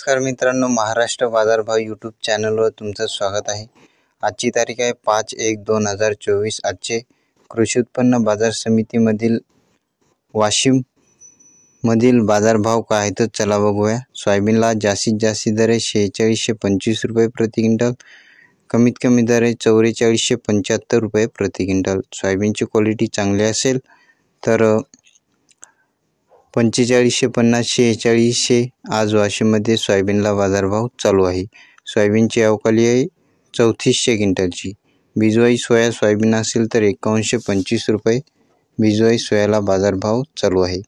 नमस्कार मित्रांनो, महाराष्ट्र बाजारभाव यूट्यूब चॅनलवर तुमचं स्वागत आहे। आजची तारीख आहे 5/1/2024। आजचे कृषी उत्पन्न बाजार समितीमधील वाशिम मधील बाजारभाव काय आहेत चला बघूया। सोयाबीनला जास्तीत जास्त दर आहे 4625 रुपये प्रति क्विंटल, कमीत कमी दर आहे 4475 रुपये प्रति क्विंटल। सोयाबीनची क्वालिटी चांगली असेल तर 4550 4600 आज वाशिममध्ये सोयाबीनला बाजारभाव चालू आहे। सोयाबीनची अवकाली आहे 3400 क्विंटलची। बिजवाई सोयाबीन असेल तर 5125 रुपये बिजवाई सोयाला बाजारभाव चालू आहे।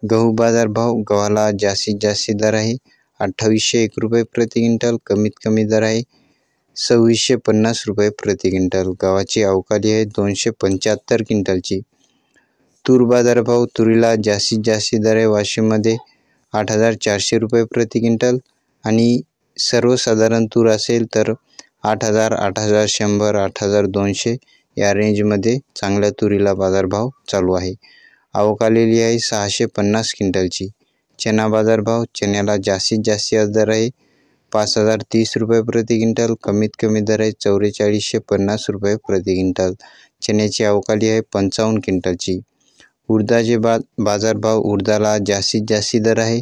गहू बाजारभाव, गव्हाला जास्तीत जास्त दर आहे 2801 रुपये प्रति क्विंटल, कमीत कमी दर आहे 2650 रुपये प्रति क्विंटल। गव्हाची अवकाली आहे 275 क्विंटलची। तूर बाजारभाव, तुरीला जास्तीत जास्त दर आहे वाशिममध्ये 8400 रुपये प्रति क्विंटल आणि सर्वसाधारण तूर असेल तर 8000, 8100, 8200 या रेंजमध्ये चांगल्या तुरीला बाजारभाव चालू आहे। अवकालेली आहे 650 क्विंटलची। चना बाजारभाव, चण्याला जास्तीत जास्त दर आहे 5030 रुपये प्रति क्विंटल, कमीत कमी दर आहे 4450 रुपये प्रति क्विंटल। चण्याची अवकाली आहे 55 क्विंटलची। उडदाचे बाजारभाव, उडदाला जास्तीत जास्त दर आहे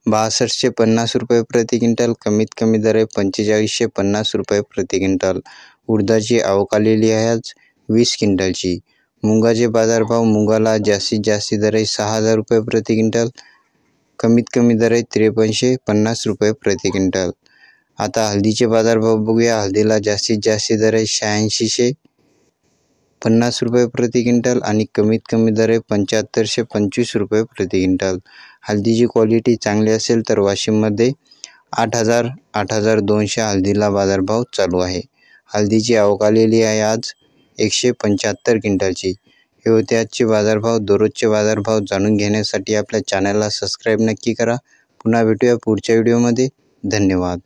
6250 रुपये प्रति क्विंटल, कमीत कमी दर आहे 4550 रुपये प्रति क्विंटल। उडदाची अवकालेली आहे आज 20 क्विंटलची। मुगाचे बाजारभाव, मुगाला जास्तीत जास्त दर आहे 6000 रुपये प्रति क्विंटल, कमीत कमी दर आहे 5350 रुपये प्रति क्विंटल। आता हळदीचे बाजारभाव बघूया। हळदीला जास्तीत जास्त दर आहे 8650 रुपये प्रति क्विंटल आणि कमीत कमी दर आहे 7525 रुपये प्रति क्विंटल। हळदीची क्वालिटी चांगली असेल तर वाशिममध्ये 8000, 8200 हळदीला बाजारभाव चालू आहे। हळदीची अवकालेली आहे आज 175 क्विंटलची। हे होते आजचे बाजारभाव। दररोजचे बाजारभाव जाणून घेण्यासाठी आपल्या चॅनलला सबस्क्राईब नक्की करा। पुन्हा भेटूया पुढच्या व्हिडिओमध्ये। धन्यवाद।